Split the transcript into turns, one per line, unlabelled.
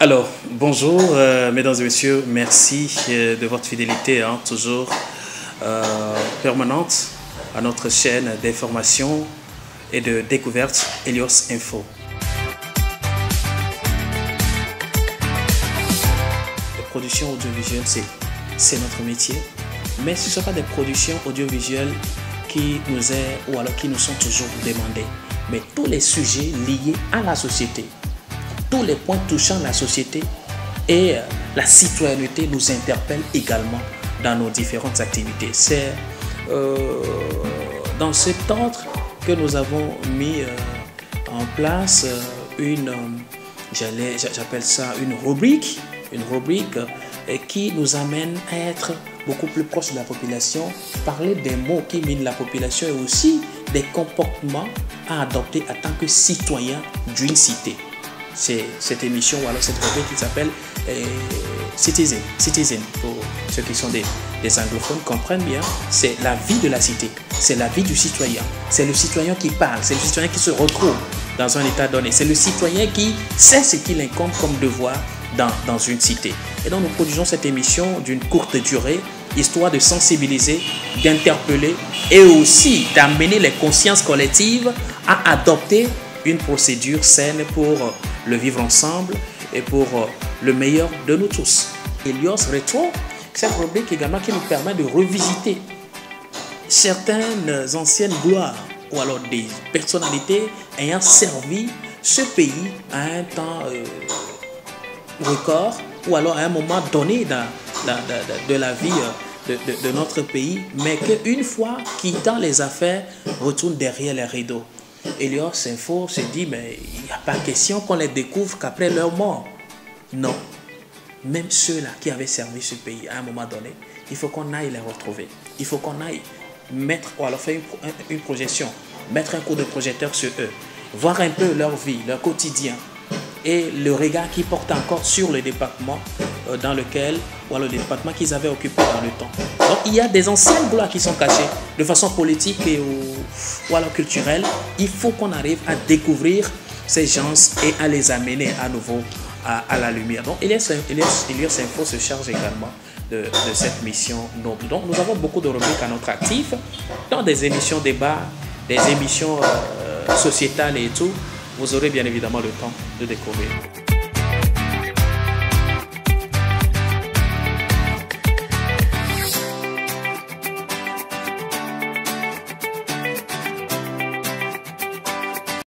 Alors, bonjour, mesdames et messieurs, merci de votre fidélité, toujours permanente à notre chaîne d'information et de découverte Helios Info. La production audiovisuelle, c'est notre métier, mais ce ne sont pas des productions audiovisuelles qui nous est ou alors qui nous sont toujours demandées, mais tous les sujets liés à la société. Tous les points touchant la société et la citoyenneté nous interpellent également dans nos différentes activités. C'est dans cet ordre que nous avons mis en place j'appelle ça une rubrique qui nous amène à être beaucoup plus proche de la population, parler des mots qui minent la population et aussi des comportements à adopter en tant que citoyen d'une cité. C'est cette émission ou alors cette rubrique qui s'appelle Citizen. Pour ceux qui sont des anglophones comprennent bien, c'est la vie de la cité, c'est la vie du citoyen. C'est le citoyen qui parle, c'est le citoyen qui se retrouve dans un état donné. C'est le citoyen qui sait ce qu'il incombe comme devoir dans une cité. Et donc nous produisons cette émission d'une courte durée, histoire de sensibiliser, d'interpeller et aussi d'amener les consciences collectives à adopter une procédure saine pour le vivre ensemble et pour le meilleur de nous tous. Helios Rétro, c'est une rubrique également qui nous permet de revisiter certaines anciennes gloires ou alors des personnalités ayant servi ce pays à un temps record ou alors à un moment donné de la vie de notre pays, mais qu'une fois quittant les affaires, retourne derrière les rideaux. Helios Info se dit, mais il n'y a pas question qu'on les découvre qu'après leur mort. Non. Même ceux-là qui avaient servi ce pays à un moment donné, il faut qu'on aille les retrouver. Il faut qu'on aille mettre, ou alors faire une projection, mettre un coup de projecteur sur eux, voir un peu leur vie, leur quotidien et le regard qu'ils portent encore sur le département dans lequel, ou alors le département qu'ils avaient occupé dans le temps. Donc il y a des anciennes gloires qui sont cachées de façon politique ou alors culturelle. Il faut qu'on arrive à découvrir ces gens et à les amener à nouveau à la lumière. Donc Helios Info se charge également de cette mission noble. Donc nous avons beaucoup de rubriques à notre actif, dans des émissions débat, des émissions sociétales et tout. Vous aurez bien évidemment le temps de découvrir.